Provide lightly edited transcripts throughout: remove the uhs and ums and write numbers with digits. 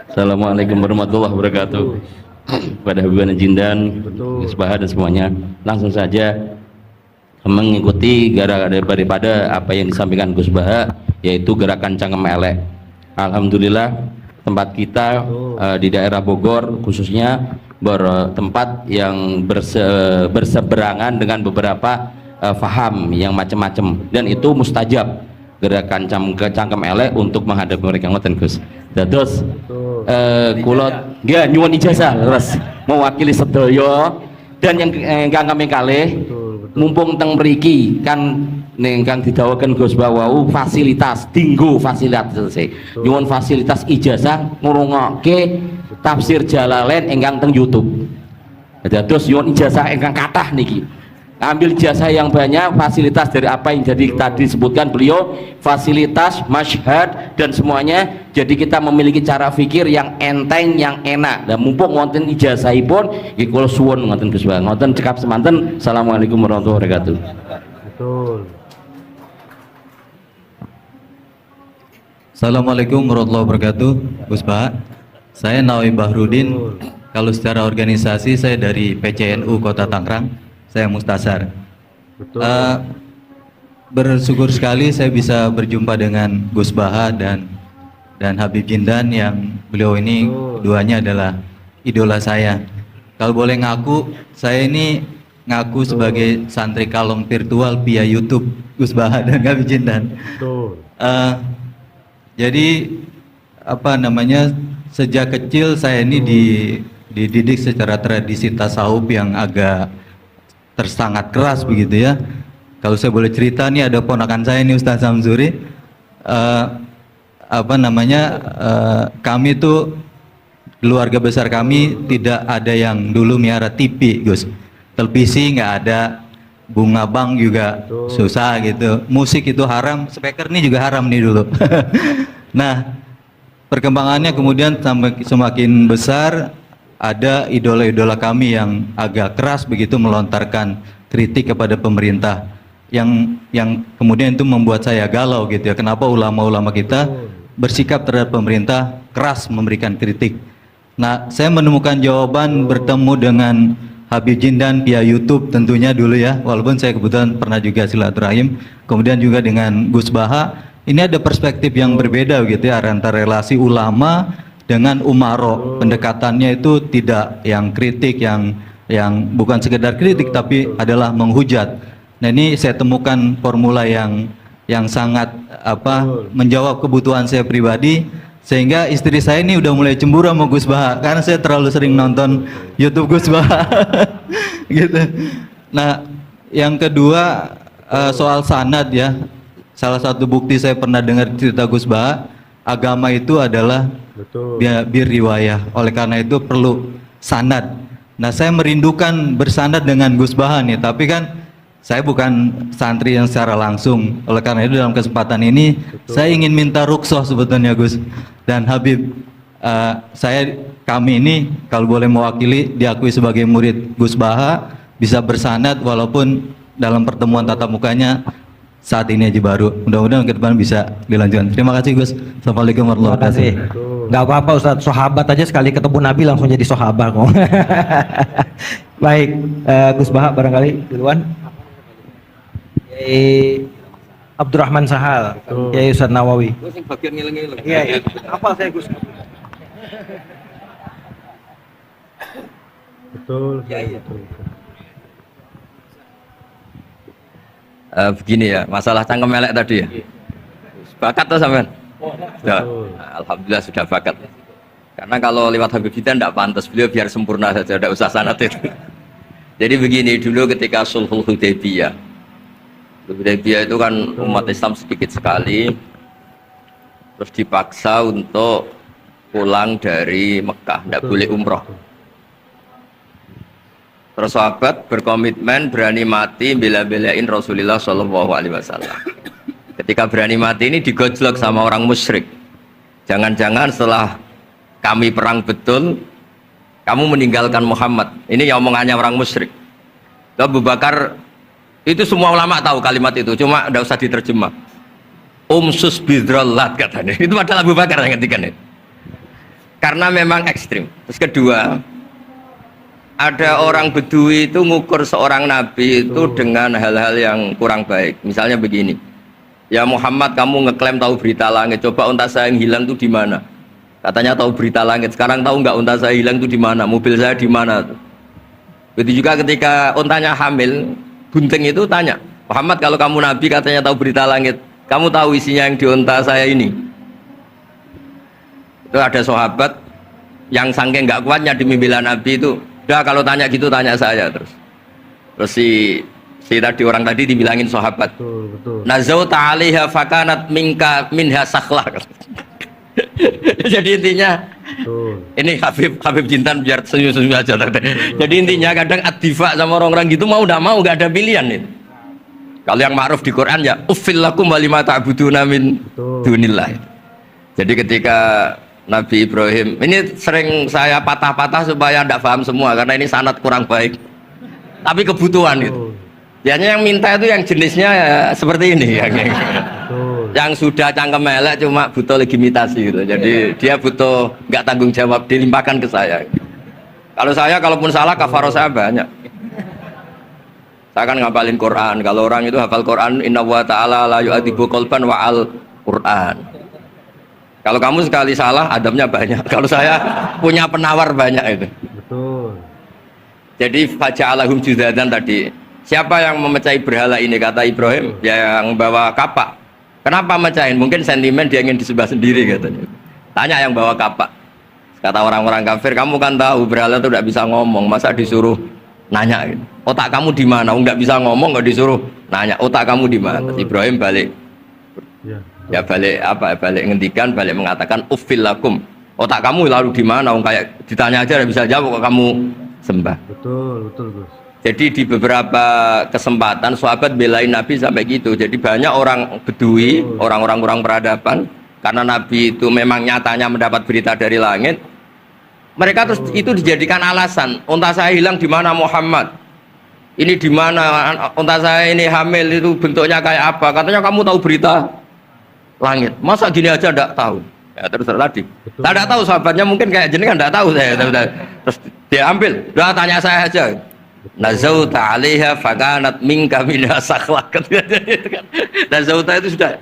Assalamualaikum warahmatullahi wabarakatuh. Pada Habibana Jindan, Gus Baha dan semuanya, langsung saja mengikuti daripada apa yang disampaikan Gus Baha, yaitu gerakan cangkem elek. Alhamdulillah tempat kita di daerah Bogor khususnya bertempat yang berseberangan dengan beberapa faham yang macam-macam, dan itu mustajab gerakan cangkem elek untuk menghadapi mereka. Ngoten Gus. Terus kula nggih nyuwun ijazah terus mewakili sedaya, dan yang kami kalih mumpung teng mriki kan ingkang didhawuhaken Gus Bawau fasilitas dinggo fasilitas nyuwun fasilitas ijazah ngrungokke tafsir Jalalain ingkang teng YouTube. Terus nyuwun ijazah ingkang kathah niki, ambil jasa yang banyak, fasilitas dari apa yang jadi tadi disebutkan beliau, fasilitas, masyhad dan semuanya. Jadi kita memiliki cara fikir yang enteng, yang enak. Dan mumpung wonten ijazahipun, nggih kula suwun ngoten Gus Bang. Ngoten cekap semanten. Assalamualaikum warahmatullahi wabarakatuh. Betul. Assalamualaikum warahmatullahi wabarakatuh. Gus Bah, saya Nawi Bahrudin. Kalau secara organisasi saya dari PCNU Kota Tangerang. Saya Mustasar. Bersyukur sekali saya bisa berjumpa dengan Gus Baha dan Habib Jindan, yang beliau ini keduanya adalah idola saya. Kalau boleh ngaku, saya ini ngaku sebagai santri kalong virtual via YouTube Gus Baha dan Habib Jindan. Jadi apa namanya, sejak kecil saya ini dididik secara tradisi tasawuf yang agak tersangat keras begitu ya. Kalau saya boleh cerita nih, ada ponakan saya nih Ustaz Samsuri, kami tuh keluarga besar kami tidak ada yang dulu miara TV Gus, televisi nggak ada, bunga bank juga susah gitu, musik itu haram, speaker nih juga haram nih dulu. Nah perkembangannya kemudian semakin besar, ada idola-idola kami yang agak keras begitu melontarkan kritik kepada pemerintah, yang kemudian itu membuat saya galau gitu ya, kenapa ulama-ulama kita bersikap terhadap pemerintah keras memberikan kritik. Nah saya menemukan jawaban bertemu dengan Habib Jindan via YouTube tentunya dulu ya, walaupun saya kebetulan pernah juga silaturahim, kemudian juga dengan Gus Baha. Ini ada perspektif yang berbeda gitu ya, antara relasi ulama dengan umaro. Pendekatannya itu tidak yang kritik, yang bukan sekedar kritik tapi adalah menghujat. Nah ini saya temukan formula yang sangat menjawab kebutuhan saya pribadi, sehingga istri saya ini udah mulai cemburu sama Gus Baha karena saya terlalu sering nonton YouTube Gus Baha. Gitu. Nah yang kedua, soal sanad ya, salah satu bukti saya pernah dengar cerita Gus Baha, agama itu adalah bir riwayah, oleh karena itu perlu sanad. Nah saya merindukan bersanad dengan Gus Baha nih, tapi kan saya bukan santri yang secara langsung, oleh karena itu dalam kesempatan ini saya ingin minta rukhsah sebetulnya Gus dan Habib. Kami ini kalau boleh mewakili, diakui sebagai murid Gus Baha, bisa bersanad walaupun dalam pertemuan tatap mukanya saat ini aja baru. Mudah-mudahan ke depan bisa dilanjutkan. Terima kasih Gus. Assalamualaikum warahmatullahi wabarakatuh. Nggak apa-apa Ustadz, sahabat aja sekali ketemu Nabi langsung jadi sahabat kok. Baik, Gus Baha barangkali duluan. Abdurrahman Sahal, Yai Ustadz Nawawi. Iya, apa saya Gus? Betul. Begini ya, masalah cangkem elek tadi ya. Bakat tuh sampean? Sudah, alhamdulillah sudah bakat. Karena kalau lewat Habib kita tidak pantas, beliau biar sempurna saja, tidak usah sanad itu. Jadi begini, dulu ketika Sulhul Hudaybiyah, Hudaybiyah itu kan umat Islam sedikit sekali, terus dipaksa untuk pulang dari Mekah, tidak boleh umroh. Terus sahabat berkomitmen berani mati bela-belain Rasulullah Shallallahu Alaihi Wasallam. Ketika berani mati ini digojlok sama orang musyrik. Jangan-jangan setelah kami perang betul, kamu meninggalkan Muhammad. Ini yang omongannya orang musyrik. Abu Bakar, itu semua ulama tahu kalimat itu, cuma tidak usah diterjemah. Umsus bidrollat katanya. Itu padahal Abu Bakar yang ngetikan itu. karena memang ekstrim. Terus kedua, ada orang Bedui itu ngukur seorang nabi itu dengan hal-hal yang kurang baik. Misalnya begini, ya Muhammad, kamu ngeklaim tahu berita langit, coba unta saya yang hilang itu di mana? Katanya tahu berita langit, sekarang tahu nggak unta saya hilang itu di mana? Mobil saya di mana? Begitu juga ketika untanya hamil, bunting itu tanya, Muhammad, kalau kamu nabi katanya tahu berita langit, kamu tahu isinya yang di unta saya ini? Itu ada sahabat yang saking nggak kuatnya demi bela nabi itu, udah kalau tanya gitu tanya saya terus. Terus si tadi orang tadi dibilangin sahabat, nazauta 'alaiha fakanat minha sakhlah. Jadi intinya ini Habib Jintan biar senyum-senyum aja. Jadi intinya kadang ad-difa sama orang-orang gitu mau tidak mau nggak ada pilihan itu. Kalau yang ma'ruf di Quran ya uffil lakum wa lima ta'buduna min dunillah. Jadi ketika Nabi Ibrahim, ini sering saya patah-patah supaya tidak paham semua karena ini sanad kurang baik. Tapi kebutuhan itu. Biasanya yang minta itu yang jenisnya ya, seperti ini ya. Yang sudah cangkem elek cuma butuh legitimasi gitu. Jadi dia butuh nggak tanggung jawab, dilimpahkan ke saya. Kalau saya kalaupun salah kafaroh saya banyak. Saya kan ngapalin Quran. Kalau orang itu hafal Quran, inna wa ta'ala la yu'adzibu qalban wa al Quran. Kalau kamu sekali salah, adabnya banyak. Kalau saya punya penawar banyak itu. Betul. Jadi faja'alahum judadan tadi. Siapa yang memecahi berhala ini? Kata Ibrahim, ya yang bawa kapak. Kenapa mecahin? Mungkin sentimen dia ingin disembah sendiri katanya. Tanya yang bawa kapak. Kata orang-orang kafir, kamu kan tahu berhala itu tidak bisa ngomong, masa disuruh nanya gitu. Otak kamu di mana? Nggak bisa ngomong, nggak disuruh nanya. Otak kamu di mana? Ibrahim balik. Ya balik apa? Balik ngendikan, balik mengatakan uffil lakum. Otak kamu lalu di mana? Kayak ditanya aja tidak bisa jawab kok kamu sembah. Betul Gus. Jadi di beberapa kesempatan sahabat belain Nabi sampai gitu. Jadi banyak orang Bedui, orang-orang kurang peradaban, karena Nabi itu memang nyatanya mendapat berita dari langit. Mereka terus itu dijadikan alasan. Unta saya hilang di mana Muhammad? Ini di mana? Unta saya ini hamil itu bentuknya kayak apa? Katanya kamu tahu berita langit. Masa gini aja enggak tahu? Ya terus tadi. Tidak tahu sahabatnya mungkin kayak jenengan enggak tahu saya. Terus dia ambil. Udah tanya saya aja. Nazauta 'alaiha fakanat minka minha sakhlah. Nazauta itu sudah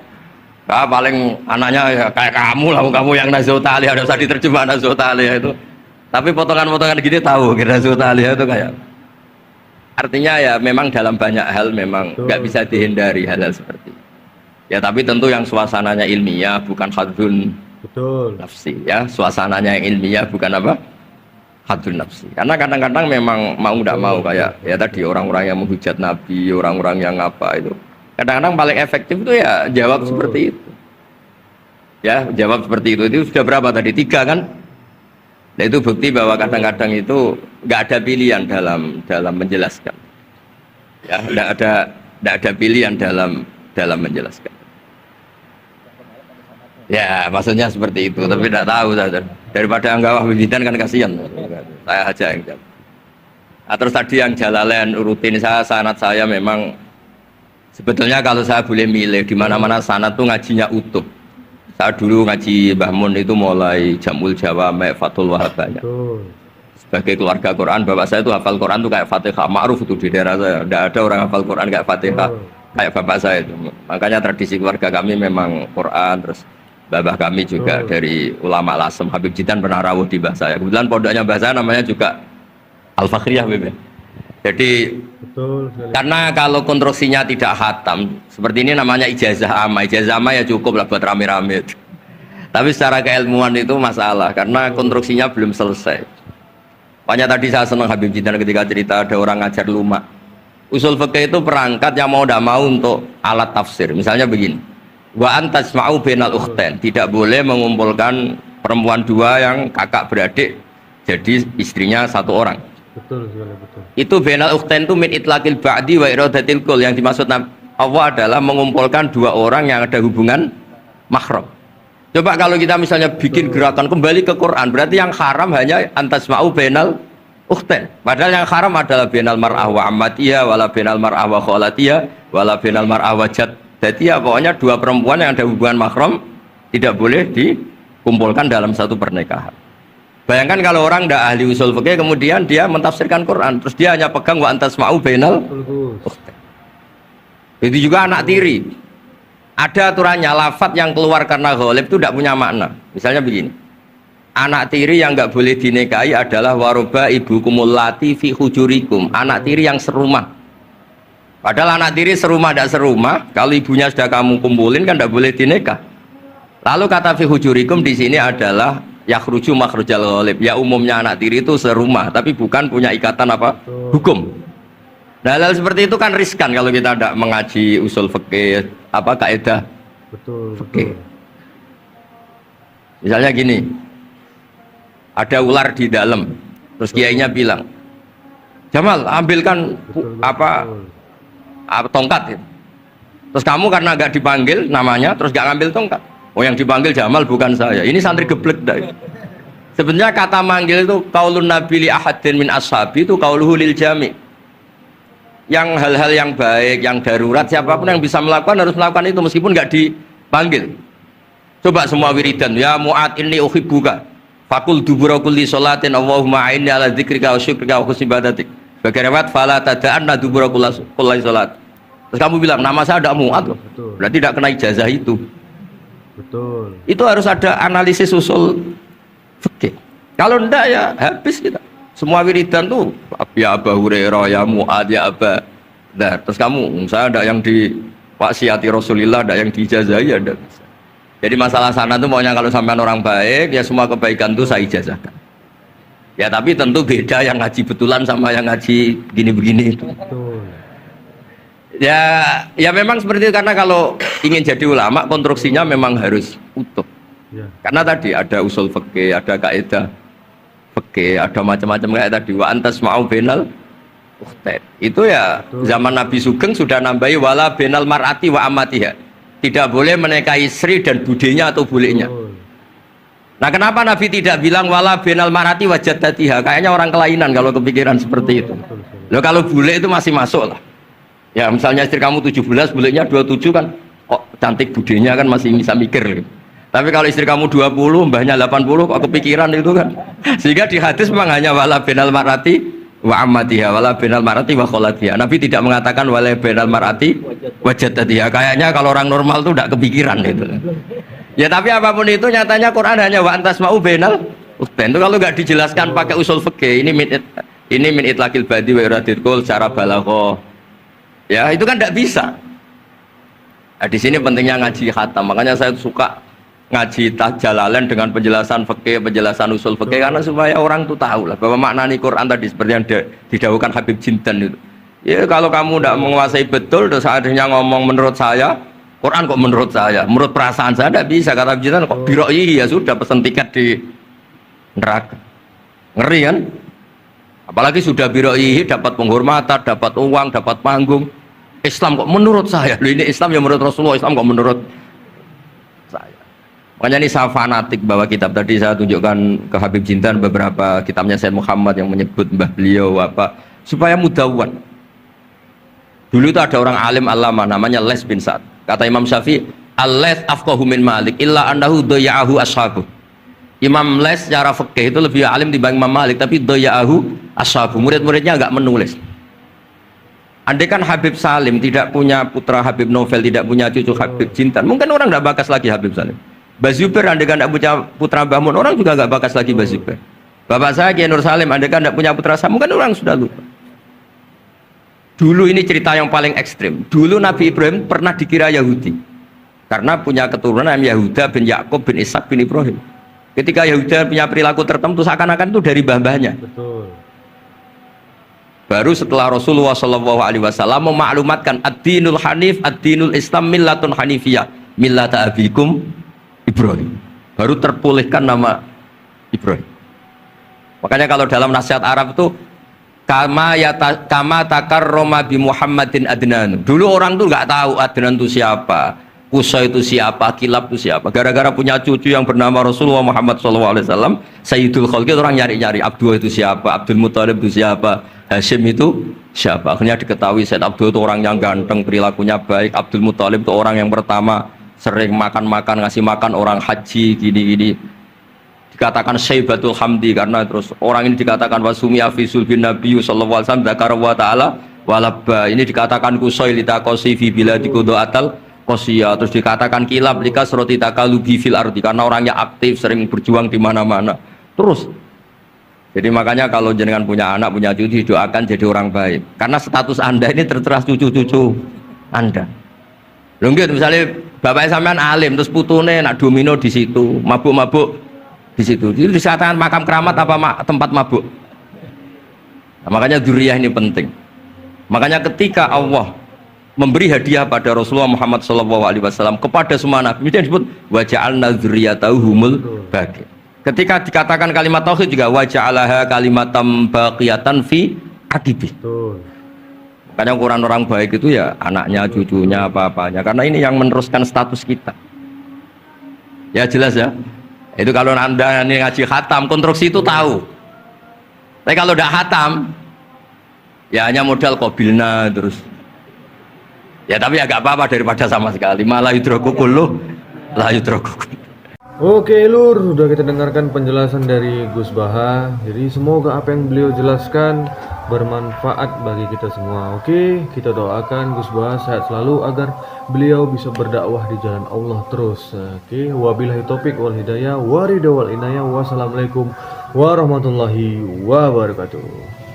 paling anaknya ya kayak kamu lah, kamu yang nazauta 'alaiha, enggak usah diterjemah nazauta 'alaiha itu. Tapi potongan-potongan gini tahu kira nazauta 'alaiha itu kayak. Artinya ya memang dalam banyak hal memang nggak bisa dihindari hal-hal seperti itu. Ya tapi tentu yang suasananya ilmiah bukan hadun nafsi ya, suasananya yang ilmiah bukan apa? Hadun nafsi. Karena kadang-kadang memang mau tidak mau kayak ya tadi orang-orang yang menghujat Nabi, orang-orang yang apa itu. Kadang-kadang paling efektif itu ya jawab seperti itu. Ya, jawab seperti itu sudah berapa tadi? 3 kan? Nah itu bukti bahwa kadang-kadang itu nggak ada pilihan dalam menjelaskan. Ya, nggak ada pilihan dalam menjelaskan. Ya, maksudnya seperti itu, tapi tidak tahu saja. Daripada anggap Wijidan kan kasihan. Saya aja yang jawab. Nah, terus tadi yang Jalalain rutin sanad saya memang sebetulnya kalau saya boleh milih di mana-mana sanad tuh ngajinya utuh. Saya dulu ngaji Mbah Mun itu mulai Jamul Jawami, Fathul Wahab banyak. Sebagai keluarga Quran, bapak saya itu hafal Quran tuh kayak Fatihah, ma'ruf itu di daerah saya. Tidak ada orang hafal Quran kayak Fatihah kayak bapak saya itu. Makanya tradisi keluarga kami memang Quran. Terus babah kami juga dari ulama Lasem, Habib Jitan pernah rawuh di mbah saya. Kebetulan pondoknya mbah saya namanya juga Al-Fakhriyah, Bebe. Jadi karena kalau konstruksinya tidak khatam seperti ini namanya ijazah amma. Ijazah amma ya cukup lah buat rame-rame. Tapi secara keilmuan itu masalah karena konstruksinya belum selesai. Makanya tadi saya senang Habib Jitan ketika cerita ada orang ngajar lumak. Usul fikih itu perangkat yang mau tidak mau untuk alat tafsir. Misalnya begini, wa antasma'u bainal ukhtain, tidak boleh mengumpulkan perempuan 2 yang kakak beradik jadi istrinya 1 orang. Betul. Itu bainal ukhtain itu min itlaqil ba'di wa iradatil kul, yang dimaksud Allah adalah mengumpulkan 2 orang yang ada hubungan mahram. Coba kalau kita misalnya bikin gerakan kembali ke Quran, berarti yang haram hanya antasma'u bainal ukhtain. Padahal yang haram adalah bainal mar'ah wa ammatiyah wala bainal mar'ah wa khalatiyah wala bainal mar'ah wa jaddatiyah. Pokoknya 2 perempuan yang ada hubungan mahram tidak boleh dikumpulkan dalam satu pernikahan. Bayangkan kalau orang tidak ahli usul fikih kemudian dia mentafsirkan Quran, terus dia hanya pegang wa antasma'u bainal ukhtain. Itu juga anak tiri. Ada aturannya, lafadz yang keluar karena ghalib itu tidak punya makna. Misalnya begini, anak tiri yang nggak boleh dinikahi adalah waroba ibu kumulati fi hujurikum, anak tiri yang serumah. Padahal anak tiri serumah tidak serumah, kalau ibunya sudah kamu kumpulin kan tidak boleh dinikah. Lalu kata fi hujurikum di sini adalah yakhruju makhrujal ghalib. Ya umumnya anak tiri itu serumah, tapi bukan punya ikatan apa? Hukum. Nah, hal seperti itu kan riskan kalau kita tidak mengaji usul fikih, apa kaidah fikih. Misalnya gini, ada ular di dalam, terus kiainya bilang, Jamal ambilkan tongkat. Terus kamu karena nggak dipanggil namanya, terus nggak ngambil tongkat. Oh yang dipanggil Jamal bukan saya. Ini santri geblek dah. Sebenarnya kata manggil itu qaulun nabi li ahadin min ashabi itu qauluhu lil jami'. Yang hal-hal yang baik, yang darurat siapapun yang bisa melakukan harus melakukan itu meskipun nggak dipanggil. Coba semua wiridan, ya Mu'ad inni uhibbuka. Fakul dubura kulli sholatin Allahumma a'inni ala dzikrika wa syukrika wa husni ibadatik. Sebagai riwayat fala tada'anna dubura kulli sholat. Terus kamu bilang nama saya ada Mu'ad. Berarti tidak kena ijazah itu. Betul. Itu harus ada analisis usul fikih. Kalau enggak ya habis kita. Semua wiridan tuh ya Abu Hurairah, ya Mu'ad, ya Aba. Nah, terus kamu, saya ada yang di waksiati Rasulullah, ada yang diijazahi, ada bisa. Jadi masalah sana tuh maunya kalau sampean orang baik, ya semua kebaikan tuh saya ijazahkan. Ya tapi tentu beda yang ngaji betulan sama yang ngaji begini-begini itu. Betul. Ya memang seperti itu, karena kalau ingin jadi ulama konstruksinya memang harus utuh. Ya. Karena tadi ada usul fikih, ada kaidah fikih, ada macam-macam kayak tadi wa antas ma'u bainal ukhtain. Itu ya zaman Nabi Sugeng sudah nambahi wala bainal mar'ati wa amatiha. Tidak boleh menikahi istri dan budenya atau bulenya. Nah, kenapa Nabi tidak bilang wala bainal mar'ati wa jaddatiha? Kayaknya orang kelainan kalau kepikiran seperti itu. Loh kalau bule itu masih masuk lah. Ya misalnya istri kamu 17, bulenya 27 kan, kok cantik budenya kan masih bisa mikir gitu. Tapi kalau istri kamu 20, mbahnya 80, kok kepikiran itu kan. Sehingga di hadis memang hanya wala bainal mar'ati wa ammatiha, wala bainal mar'ati wa kholatiha. Nabi tidak mengatakan wala bainal mar'ati wa jaddatiha. Kayaknya kalau orang normal tuh tidak kepikiran itu. Ya tapi apapun itu nyatanya Quran hanya wa antas ma'u bainal ukhtain. Itu kalau nggak dijelaskan pakai usul fikih, ini min itlaqil badi wa iradil qul secara balaghah. Ya itu kan tidak bisa. Nah, di sini pentingnya ngaji khatam. Makanya saya suka ngaji Jalalain dengan penjelasan fikih, penjelasan usul fikih, karena supaya orang itu tahu lah bahwa maknani Quran tadi seperti yang didahulukan Habib Jintan itu. Ya kalau kamu tidak menguasai betul, terus akhirnya ngomong menurut saya, Quran kok menurut saya, menurut perasaan saya tidak bisa. Kata Habib Jintan kok biroi ya sudah pesen tiket di neraka. Ngeri kan? Apalagi sudah biroi dapat penghormatan, dapat uang, dapat panggung. Islam kok menurut saya, loh ini Islam yang menurut Rasulullah, Islam kok menurut saya. Makanya ini saya fanatik bahwa kitab tadi saya tunjukkan ke Habib Jintan beberapa kitabnya Sayyid Muhammad yang menyebut mbah beliau apa supaya mudawwan. Dulu itu ada orang alim alama namanya Les bin Sa'ad. Kata Imam Syafi'i, al-Les afqahu min Malik illa annahu daya'ahu ashabuh. Imam Les secara fikih itu lebih alim dibanding Imam Malik, tapi daya'ahu ashabuh. Murid-muridnya enggak menulis. Andai kan Habib Salim tidak punya putra Habib Novel, tidak punya cucu Habib Jintan, mungkin orang tidak bakas lagi Habib Salim. Bazuber andai kan tidak punya putra Mbah Mun, orang juga tidak bakas lagi Bazuber. Bapak saya Kiai Nur Salim andai kan tidak punya putra saya, mungkin orang sudah lupa. Dulu ini cerita yang paling ekstrim. Dulu Nabi Ibrahim pernah dikira Yahudi karena punya keturunan Yahuda bin Yakub bin Ishak bin Ibrahim. Ketika Yahuda punya perilaku tertentu seakan-akan itu dari mbah-mbahnya. Betul. Baru setelah Rasulullah SAW memaklumatkan ad-dinul hanif, ad-dinul Islam millatun hanifiyah, millata abikum Ibrahim. Baru terpulihkan nama Ibrahim. Makanya kalau dalam nasihat Arab itu kama takarroma bi Muhammadin Adnan. Dulu orang tuh nggak tahu Adnan itu siapa, Qusay itu siapa, Kilab itu siapa. Gara-gara punya cucu yang bernama Rasulullah Muhammad SAW, Sayyidul Khalqi, orang nyari-nyari Abdul itu siapa, Abdul Muthalib itu siapa, Hashim itu siapa. Akhirnya diketahui Sayyid Abdul itu orang yang ganteng, perilakunya baik. Abdul Muthalib itu orang yang pertama sering makan-makan, ngasih makan orang haji, gini-gini. dikatakan Syaibatul Hamdi karena terus orang ini dikatakan wasumia fi sulbin Nabi sallallahu alaihi wasallam dzakara wa ta'ala walabba, ini dikatakan kusoi litaqosi fi biladi atal qosiyah, terus dikatakan kilab lika surati takalubi fil ardi karena orangnya aktif sering berjuang di mana-mana. Terus jadi makanya kalau jenengan punya anak punya cucu doakan jadi orang baik karena status Anda ini tertera cucu-cucu Anda. Lho nggih misalnya bapak sampean alim terus putune nak domino di situ, mabuk-mabuk di situ. Itu dikatakan makam keramat apa tempat mabuk. Nah, makanya dzurriyyah ini penting. Makanya ketika Allah memberi hadiah pada Rasulullah Muhammad SAW kepada semua nabi, itu disebut wa ja'alna dzurriyyatahu humul baqi. Ketika dikatakan kalimat tauhid juga wa ja'alaha kalimatam baqiyatan fi aqibi. Makanya ukuran orang baik itu ya anaknya, cucunya, apa-apanya. Karena ini yang meneruskan status kita. Ya jelas ya. Itu kalau Anda ini ngaji khatam, konstruksi itu tahu. Tapi kalau udah khatam, ya hanya modal qabilna terus. Ya tapi agak apa-apa daripada sama sekali. Malah yudrakukuluh, la yudrakukuluh. Oke Lur, sudah kita dengarkan penjelasan dari Gus Baha. Jadi semoga apa yang beliau jelaskan bermanfaat bagi kita semua. Oke, kita doakan Gus Baha sehat selalu agar beliau bisa berdakwah di jalan Allah terus. Oke, wabillahi taufik wal hidayah, waridha wal inayah. Wassalamualaikum warahmatullahi wabarakatuh.